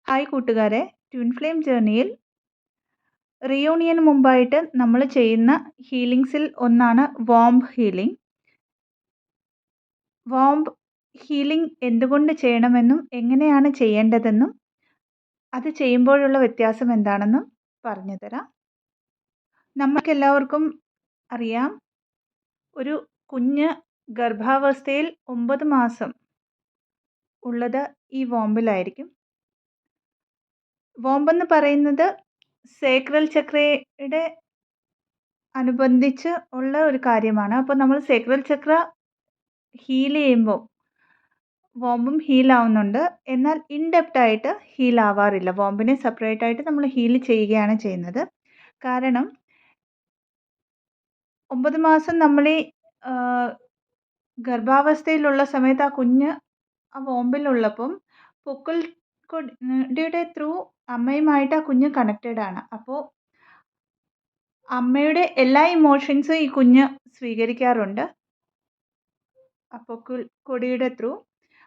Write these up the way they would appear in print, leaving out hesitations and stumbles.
Hi കൂട്ടുകാരെ, twin flame ജേർണിയിൽ റിയൂണിയന് മുമ്പായിട്ട് നമ്മൾ ചെയ്യുന്ന ഹീലിങ്സിൽ ഒന്നാണ് വോംബ് ഹീലിംഗ്. വോംബ് ഹീലിംഗ് എന്തുകൊണ്ട് ചെയ്യണമെന്നും എങ്ങനെയാണ് ചെയ്യേണ്ടതെന്നും അത് ചെയ്യുമ്പോഴുള്ള വ്യത്യാസം എന്താണെന്നും പറഞ്ഞു തരാം. നമുക്കെല്ലാവർക്കും അറിയാം, ഒരു കുഞ്ഞ് ഗർഭാവസ്ഥയിൽ 9 മാസം ഉള്ളത് ഈ വോംബിലായിരിക്കും. വോംബെന്ന് പറയുന്നത് സേക്രൽ ചക്രയുടെ അനുബന്ധിച്ച് ഉള്ള ഒരു കാര്യമാണ്. അപ്പോൾ നമ്മൾ സേക്രൽ ചക്ര ഹീൽ ചെയ്യുമ്പോൾ വോംബും ഹീലാവുന്നുണ്ട്. എന്നാൽ ഇൻഡെപ്റ്റ് ആയിട്ട് ഹീലാവാറില്ല. വോംബിനെ സെപ്പറേറ്റ് ആയിട്ട് നമ്മൾ ഹീൽ ചെയ്യുകയാണ് ചെയ്യുന്നത്. കാരണം 9 മാസം നമ്മൾ ഈ ഗർഭാവസ്ഥയിലുള്ള സമയത്ത് ആ കുഞ്ഞ് ആ വോംബിലുള്ളപ്പം പൊക്കിൾ കൊടിയുടെ ത്രൂ അമ്മയുമായിട്ട് ആ കുഞ്ഞ് കണക്റ്റഡ് ആണ്. അപ്പോൾ അമ്മയുടെ എല്ലാ ഇമോഷൻസും ഈ കുഞ്ഞ് സ്വീകരിക്കാറുണ്ട് ആ പൊക്കിൾ കൊടിയുടെ ത്രൂ.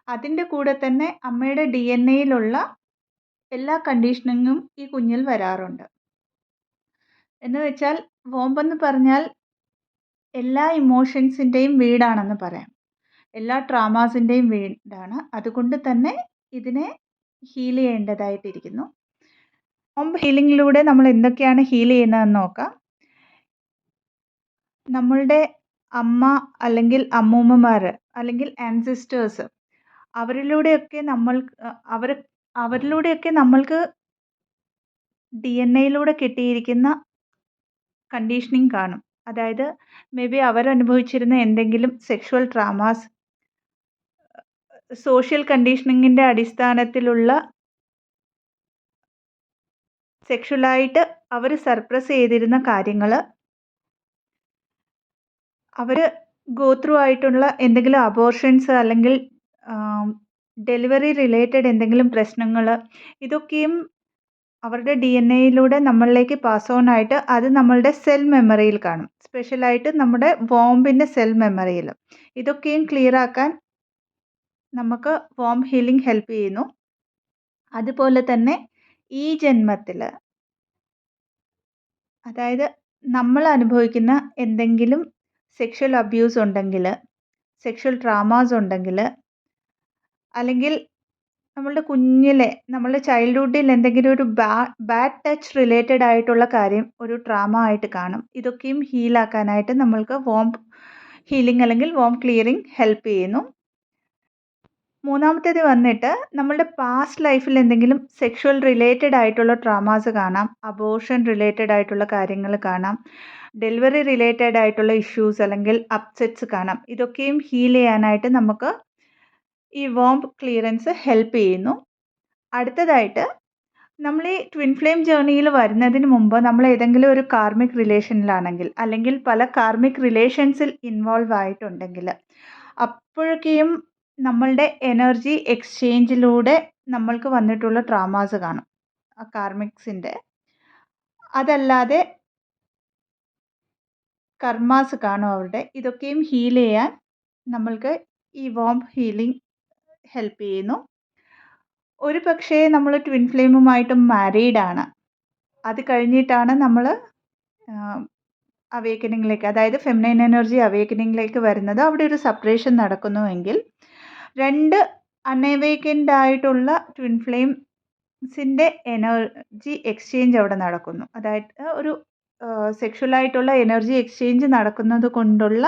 അതിൻ്റെ കൂടെ തന്നെ അമ്മയുടെ DNA-യിലുള്ള എല്ലാ കണ്ടീഷനിങ്ങും ഈ കുഞ്ഞിൽ വരാറുണ്ട്. എന്ന് വെച്ചാൽ വോംബെന്ന് പറഞ്ഞാൽ എല്ലാ ഇമോഷൻസിൻ്റെയും വീടാണെന്ന് പറയാം. എല്ലാ ട്രാമാസിൻ്റെയും വീടാണ്. അതുകൊണ്ട് തന്നെ ഇതിനെ ഹീൽ ചെയ്യേണ്ടതായിട്ടിരിക്കുന്നു. വോംബ് ഹീലിങ്ങിലൂടെ നമ്മൾ എന്തൊക്കെയാണ് ഹീൽ ചെയ്യുന്നതെന്ന് നോക്കാം. നമ്മളുടെ അമ്മ അല്ലെങ്കിൽ അമ്മൂമ്മമാർ അല്ലെങ്കിൽ ആൻസിസ്റ്റേഴ്സ് അവരിലൂടെയൊക്കെ നമ്മൾക്ക് DNA-യിലൂടെ കിട്ടിയിരിക്കുന്ന കണ്ടീഷനിങ് കാണും. അതായത് മേ ബി അവരനുഭവിച്ചിരുന്ന എന്തെങ്കിലും സെക്ഷുവൽ ട്രാമാസ്, സോഷ്യൽ കണ്ടീഷനിങ്ങിൻ്റെ അടിസ്ഥാനത്തിലുള്ള സെക്ഷുവലായിട്ട് അവർ സപ്രസ് ചെയ്തിരുന്ന കാര്യങ്ങൾ, അവർ ഗോ ത്രൂ ആയിട്ടുള്ള എന്തെങ്കിലും അബോർഷൻസ് അല്ലെങ്കിൽ ഡെലിവറി റിലേറ്റഡ് എന്തെങ്കിലും പ്രശ്നങ്ങൾ, ഇതൊക്കെയും അവരുടെ DNA-യിലൂടെ നമ്മളിലേക്ക് പാസ് ഓൺ ആയിട്ട് അത് നമ്മളുടെ സെൽ മെമ്മറിയിൽ കാണും. സ്പെഷ്യലായിട്ട് നമ്മുടെ വോംബിൻ്റെ സെൽ മെമ്മറിയിൽ. ഇതൊക്കെയും ക്ലിയർ ആക്കാൻ നമുക്ക് വോംബ് ഹീലിംഗ് ഹെൽപ്പ് ചെയ്യുന്നു. അതുപോലെ തന്നെ ഈ ജന്മത്തിൽ, അതായത് നമ്മൾ അനുഭവിക്കുന്ന എന്തെങ്കിലും സെക്ഷൽ അബ്യൂസ് ഉണ്ടെങ്കിൽ, സെക്ഷൽ ട്രാമാസ് ഉണ്ടെങ്കിൽ, അല്ലെങ്കിൽ നമ്മളുടെ കുഞ്ഞിലെ നമ്മളുടെ ചൈൽഡ്ഹുഡിൽ എന്തെങ്കിലും ഒരു ബാഡ് ടച്ച് റിലേറ്റഡ് ആയിട്ടുള്ള കാര്യം ഒരു ട്രാമ ആയിട്ട് കാണും. ഇതൊക്കെയും ഹീലാക്കാനായിട്ട് നമ്മൾക്ക് വോംബ് ഹീലിംഗ് അല്ലെങ്കിൽ വോംബ് ക്ലിയറിംഗ് ഹെൽപ്പ് ചെയ്യുന്നു. മൂന്നാമത്തേത് വന്നിട്ട് നമ്മളുടെ പാസ്റ്റ് ലൈഫിൽ എന്തെങ്കിലും സെക്ഷുവൽ റിലേറ്റഡ് ആയിട്ടുള്ള ട്രാമാസ് കാണാം, അബോർഷൻ റിലേറ്റഡ് ആയിട്ടുള്ള കാര്യങ്ങൾ കാണാം, ഡെലിവറി റിലേറ്റഡ് ആയിട്ടുള്ള ഇഷ്യൂസ് അല്ലെങ്കിൽ അപ്സെറ്റ്സ് കാണാം. ഇതൊക്കെയും ഹീൽ ചെയ്യാനായിട്ട് നമുക്ക് ഈ വോംബ് ക്ലിയറൻസ് ഹെൽപ്പ് ചെയ്യുന്നു. അടുത്തതായിട്ട് നമ്മൾ ഈ ട്വിൻ ഫ്ലെയിം ജേർണിയിൽ വരുന്നതിന് മുമ്പ് നമ്മൾ ഏതെങ്കിലും ഒരു കാർമിക് റിലേഷനിലാണെങ്കിൽ അല്ലെങ്കിൽ പല കാർമിക് റിലേഷൻസിൽ ഇൻവോൾവ് ആയിട്ടുണ്ടെങ്കിൽ അപ്പോഴൊക്കെയും നമ്മളുടെ എനർജി എക്സ്ചേഞ്ചിലൂടെ നമ്മൾക്ക് വന്നിട്ടുള്ള ട്രാമാസ് കാണും ആ കാർമിക്സിൻ്റെ. അതല്ലാതെ കർമാസ് കാണും അവരുടെ. ഇതൊക്കെയും ഹീൽ ചെയ്യാൻ നമ്മൾക്ക് ഈ വോംബ് ഹീലിംഗ് ഹെൽപ്പ് ചെയ്യുന്നു. ഒരു പക്ഷേ നമ്മൾ ട്വിൻ ഫ്ലെയിമുമായിട്ട് മാരീഡ് ആണ്, അത് കഴിഞ്ഞിട്ടാണ് നമ്മൾ അവേക്കനിങ്ങിലേക്ക്, അതായത് ഫെമിനൈൻ എനർജി അവേക്കനിങ്ങിലേക്ക് വരുന്നത്. അവിടെ ഒരു സെപ്പറേഷൻ നടക്കുന്നുവെങ്കിൽ 2 അൺഅവേക്കൻഡ് ആയിട്ടുള്ള ട്വിൻ ഫ്ലെയിംസിൻ്റെ എനർജി എക്സ്ചേഞ്ച് അവിടെ നടക്കുന്നു. അതായത് ഒരു സെക്ഷുവലായിട്ടുള്ള എനർജി എക്സ്ചേഞ്ച് നടക്കുന്നത് കൊണ്ടുള്ള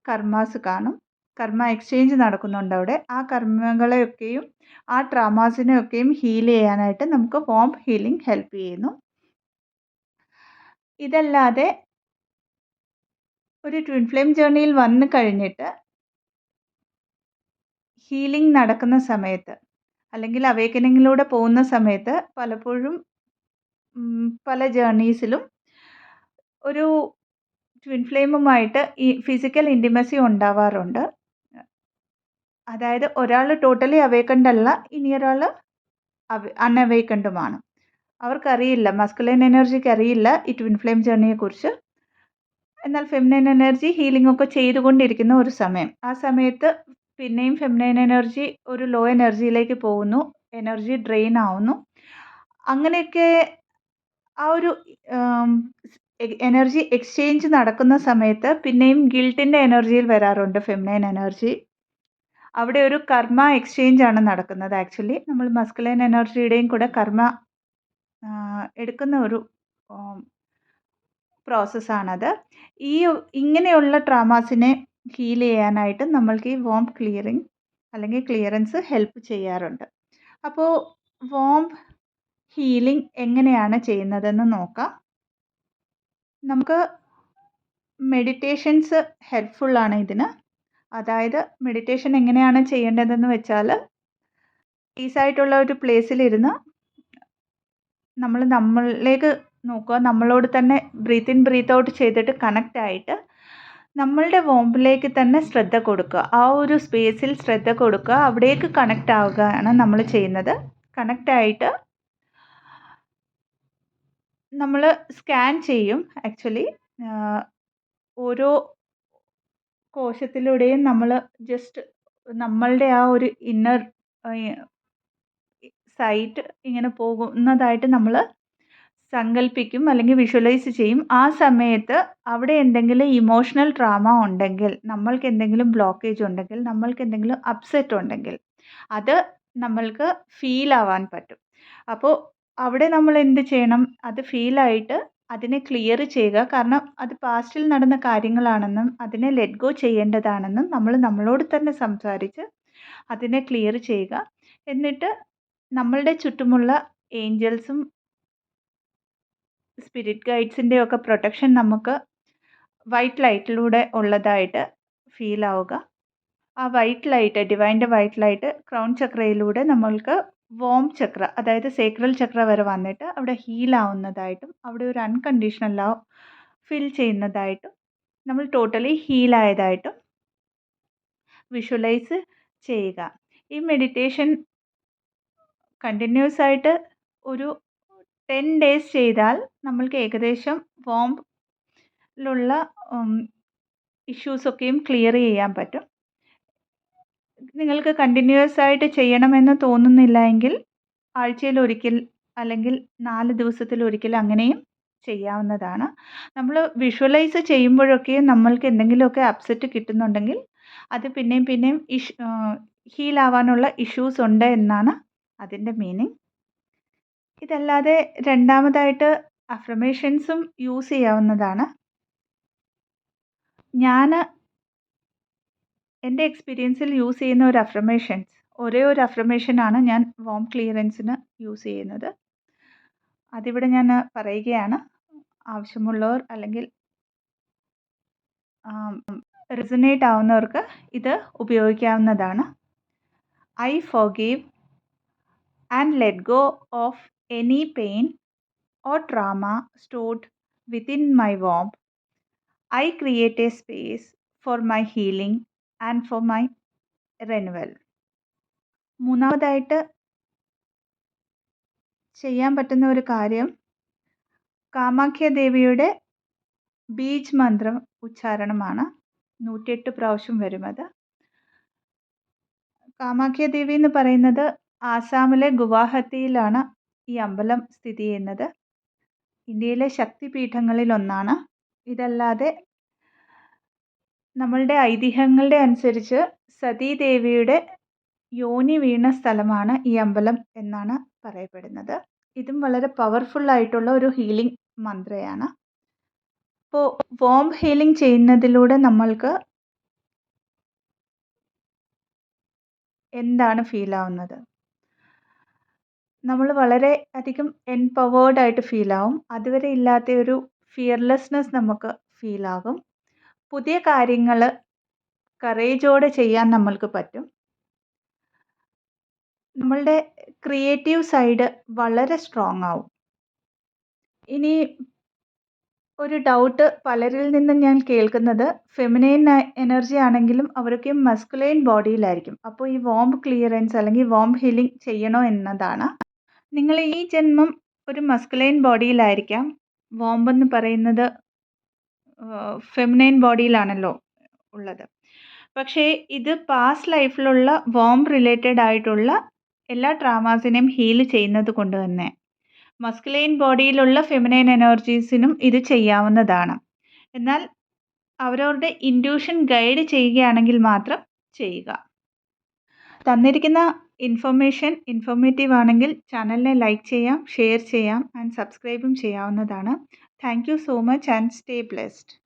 കർമാസ് കാണും. കർമ്മ എക്സ്ചേഞ്ച് നടക്കുന്നുണ്ട് അവിടെ. ആ കർമ്മങ്ങളെയൊക്കെയും ആ ട്രാമാസിനെയൊക്കെയും ഹീൽ ചെയ്യാനായിട്ട് നമുക്ക് വോംബ് ഹീലിംഗ് ഹെൽപ്പ് ചെയ്യുന്നു. ഇതല്ലാതെ ഒരു ട്വിൻ ഫ്ലെയിം ജേർണിയിൽ വന്നു കഴിഞ്ഞിട്ട് ഹീലിംഗ് നടക്കുന്ന സമയത്ത് അല്ലെങ്കിൽ അവേക്കനിങ്ങിലൂടെ പോകുന്ന സമയത്ത് പലപ്പോഴും പല ജേർണീസിലും ഒരു ട്വിൻ ഫ്ലെയിമുമായിട്ട് ഈ ഫിസിക്കൽ ഇൻറ്റിമസി ഉണ്ടാവാറുണ്ട്. അതായത് ഒരാൾ ടോട്ടലി അവേക്കൻഡ് അല്ല, ഇനിയൊരാൾ അൺഅവേക്കൻഡുമാണ്. അവർക്കറിയില്ല, മസ്കുലൈൻ എനർജിക്ക് അറിയില്ല ഈ ട്വിൻ ഫ്ലെയിം ജേർണിയെക്കുറിച്ച്. എന്നാൽ ഫെമിനൈൻ എനർജി ഹീലിംഗ് ഒക്കെ ചെയ്തുകൊണ്ടിരിക്കുന്ന ഒരു സമയം, ആ സമയത്ത് പിന്നെയും ഫെമിനൈൻ എനർജി ഒരു ലോ എനർജിയിലേക്ക് പോകുന്നു, എനർജി ഡ്രെയിൻ ആവുന്നു. അങ്ങനെയൊക്കെ ആ ഒരു എനർജി എക്സ്ചേഞ്ച് നടക്കുന്ന സമയത്ത് പിന്നെയും ഗിൽട്ടിൻ്റെ എനർജിയിൽ വരാറുണ്ട് ഫെമിനൈൻ എനർജി. അവിടെ ഒരു കർമ്മ എക്സ്ചേഞ്ച് ആണ് നടക്കുന്നത്. ആക്ച്വലി നമ്മൾ മസ്കുലൈൻ എനർജിയുടെയും കൂടെ കർമ്മ എടുക്കുന്ന ഒരു പ്രോസസ്സാണത്. ഇങ്ങനെയുള്ള ട്രാമാസിനെ ഹീൽ ചെയ്യാനായിട്ട് നമ്മൾക്ക് ഈ വോം ക്ലിയറിങ് അല്ലെങ്കിൽ ക്ലിയറൻസ് ഹെൽപ്പ് ചെയ്യാറുണ്ട്. അപ്പോൾ വോം ഹീലിംഗ് എങ്ങനെയാണ് ചെയ്യുന്നതെന്ന് നോക്കാം. നമുക്ക് മെഡിറ്റേഷൻസ് ഹെൽപ്ഫുള്ളാണ് ഇതിന്. അതായത് മെഡിറ്റേഷൻ എങ്ങനെയാണ് ചെയ്യേണ്ടതെന്ന് വെച്ചാൽ, പീസായിട്ടുള്ള ഒരു പ്ലേസിലിരുന്ന് നമ്മൾ നമ്മളിലേക്ക് നോക്കുക. നമ്മളോട് തന്നെ ബ്രീത്ത് ഇൻ ബ്രീത്ത് ഔട്ട് ചെയ്തിട്ട് കണക്റ്റ് ആയിട്ട് നമ്മളുടെ വോംബിലേക്ക് തന്നെ ശ്രദ്ധ കൊടുക്കുക. ആ ഒരു സ്പേസിൽ ശ്രദ്ധ കൊടുക്കുക. അവിടേക്ക് കണക്റ്റ് ആവുകയാണ് നമ്മൾ ചെയ്യുന്നത്. കണക്റ്റ് ആയിട്ട് നമ്മൾ സ്കാൻ ചെയ്യും. ആക്ച്വലി ഓരോ കോശത്തിലൂടെയും നമ്മൾ ജസ്റ്റ് നമ്മളുടെ ആ ഒരു ഇന്നർ സൈറ്റ് ഇങ്ങനെ പോകുന്നതായിട്ട് നമ്മൾ സങ്കല്പിക്കും അല്ലെങ്കിൽ വിഷ്വലൈസ് ചെയ്യും. ആ സമയത്ത് അവിടെ എന്തെങ്കിലും ഇമോഷണൽ ട്രാമ ഉണ്ടെങ്കിൽ, നമ്മൾക്ക് എന്തെങ്കിലും ബ്ലോക്കേജ് ഉണ്ടെങ്കിൽ, നമ്മൾക്ക് എന്തെങ്കിലും അപ്സെറ്റ് ഉണ്ടെങ്കിൽ അത് നമ്മൾക്ക് ഫീൽ ആവാൻ പറ്റും. അപ്പോൾ അവിടെ നമ്മൾ എന്ത് ചെയ്യണം? അത് ഫീലായിട്ട് അതിനെ ക്ലിയർ ചെയ്യുക. കാരണം അത് പാസ്റ്റിൽ നടന്ന കാര്യങ്ങളാണെന്നും അതിനെ ലെറ്റ് ഗോ ചെയ്യേണ്ടതാണെന്നും നമ്മൾ നമ്മളോട് തന്നെ സംസാരിച്ച് അതിനെ ക്ലിയർ ചെയ്യുക. എന്നിട്ട് നമ്മളുടെ ചുറ്റുമുള്ള ഏഞ്ചൽസും സ്പിരിറ്റ് ഗൈഡ്സിൻ്റെ ഒക്കെ പ്രൊട്ടക്ഷൻ നമുക്ക് വൈറ്റ് ലൈറ്റിലൂടെ ഉള്ളതായിട്ട് ഫീൽ ആവുക. ആ വൈറ്റ് ലൈറ്റ്, ഡിവൈൻ്റെ വൈറ്റ് ലൈറ്റ് ക്രൗൺ ചക്രയിലൂടെ നമ്മൾക്ക് വോം ചക്ര, അതായത് സേക്രൽ ചക്ര വരെ വന്നിട്ട് അവിടെ ഹീൽ ആവുന്നതായിട്ടും അവിടെ ഒരു അൺകണ്ടീഷണൽ ലവ് ഫീൽ ചെയ്യുന്നതായിട്ടും നമ്മൾ ടോട്ടലി ഹീലായതായിട്ടും വിഷ്വലൈസ് ചെയ്യുക. ഈ മെഡിറ്റേഷൻ കണ്ടിന്യൂസ് ആയിട്ട് ഒരു 10 days ചെയ്താൽ നമ്മൾക്ക് ഏകദേശം വോംബിലുള്ള ഇഷ്യൂസൊക്കെയും ക്ലിയർ ചെയ്യാൻ പറ്റും. നിങ്ങൾക്ക് കണ്ടിന്യൂസ് ആയിട്ട് ചെയ്യണമെന്ന് തോന്നുന്നില്ല എങ്കിൽ ആഴ്ചയിൽ ഒരിക്കൽ അല്ലെങ്കിൽ 4 ദിവസത്തിലൊരിക്കൽ അങ്ങനെയും ചെയ്യാവുന്നതാണ്. നമ്മൾ വിഷ്വലൈസ് ചെയ്യുമ്പോഴൊക്കെ നമ്മൾക്ക് എന്തെങ്കിലുമൊക്കെ അപ്സെറ്റ് കിട്ടുന്നുണ്ടെങ്കിൽ അത് പിന്നെയും ഹീൽ ആവാനുള്ള ഇഷ്യൂസ് ഉണ്ട് എന്നാണ് അതിൻ്റെ മീനിങ്. ഇതല്ലാതെ രണ്ടാമതായിട്ട് അഫർമേഷൻസും യൂസ് ചെയ്യാവുന്നതാണ്. ഞാൻ എൻ്റെ എക്സ്പീരിയൻസിൽ യൂസ് ചെയ്യുന്ന ഒരേ ഒരു അഫർമേഷനാണ് ഞാൻ വോം ക്ലിയറൻസിന് യൂസ് ചെയ്യുന്നത്. അതിവിടെ ഞാൻ പറയുകയാണ്. ആവശ്യമുള്ളവർ അല്ലെങ്കിൽ റിസണേറ്റ് ആവുന്നവർക്ക് ഇത് ഉപയോഗിക്കാവുന്നതാണ്. I forgive and let go of any pain or trauma stored within my womb. I create a space for my healing and for my renewal. മൂന്നാമതായിട്ട് ചെയ്യാൻ പറ്റുന്ന ഒരു കാര്യം കാമാഖ്യ ദേവിയുടെ ബീജ് മന്ത്രം ഉച്ചാരണമാണ്. 108 പ്രാവശ്യം വരും അത്. കാമാഖ്യ ദേവി എന്ന് പറയുന്നത് ആസാമിലെ ഗുവാഹത്തിയിലാണ് ഈ അമ്പലം സ്ഥിതി ചെയ്യുന്നത്. ഇന്ത്യയിലെ ശക്തിപീഠങ്ങളിൽ ഒന്നാണ്. ഇതല്ലാതെ നമ്മളുടെ ഐതിഹ്യങ്ങളുടെ അനുസരിച്ച് സതീദേവിയുടെ യോനി വീണ സ്ഥലമാണ് ഈ അമ്പലം എന്നാണ് പറയപ്പെടുന്നത്. ഇതും വളരെ പവർഫുൾ ആയിട്ടുള്ള ഒരു ഹീലിംഗ് മന്ത്രയാണ്. അപ്പോൾ വോം ഹീലിംഗ് ചെയ്യുന്നതിലൂടെ നമ്മൾക്ക് എന്താണ് ഫീൽ ആവുന്നത്? നമ്മൾ വളരെ അധികം എംപവേർഡ് ആയിട്ട് ഫീൽ ആവും. അതുവരെ ഇല്ലാത്ത ഒരു ഫിയർലെസ്നെസ് നമുക്ക് ഫീൽ ആകും. പുതിയ കാര്യങ്ങൾ കറേജോടെ ചെയ്യാൻ നമ്മൾക്ക് പറ്റും. നമ്മളുടെ ക്രിയേറ്റീവ് സൈഡ് വളരെ സ്ട്രോങ് ആവും. ഇനി ഒരു ഡൗട്ട് പലരിൽ നിന്നും ഞാൻ കേൾക്കുന്നത്, ഫെമിനൈൻ എനർജി ആണെങ്കിലും അവരൊക്കെ മസ്കുലൈൻ ബോഡിയിലായിരിക്കും. അപ്പോൾ ഈ വോം ക്ലിയറൻസ് അല്ലെങ്കിൽ വോം ഹീലിംഗ് ചെയ്യണോ എന്നതാണ്. നിങ്ങൾ ഈ ജന്മം ഒരു മസ്കുലൈൻ ബോഡിയിലായിരിക്കാം. വോംബ് എന്ന് പറയുന്നത് ഫെമിനൈൻ ബോഡിയിലാണല്ലോ ഉള്ളത്. പക്ഷേ ഇത് പാസ്റ്റ് ലൈഫിലുള്ള വോം റിലേറ്റഡ് ആയിട്ടുള്ള എല്ലാ ട്രാമാസിനെയും ഹീൽ ചെയ്യുന്നത് കൊണ്ട് തന്നെ മസ്കുലൈൻ ബോഡിയിലുള്ള ഫെമിനൈൻ എനർജീസിനും ഇത് ചെയ്യാവുന്നതാണ്. എന്നാൽ അവരവരുടെ ഇൻറ്റ്യൂഷൻ ഗൈഡ് ചെയ്യുകയാണെങ്കിൽ മാത്രം ചെയ്യുക. തന്നിരിക്കുന്ന ഇൻഫോർമേറ്റീവ് ആണെങ്കിൽ ചാനലിനെ ലൈക്ക് ചെയ്യാം, ഷെയർ ചെയ്യാം ആൻഡ് സബ്സ്ക്രൈബും ചെയ്യാവുന്നതാണ്. Thank you so much and stay blessed.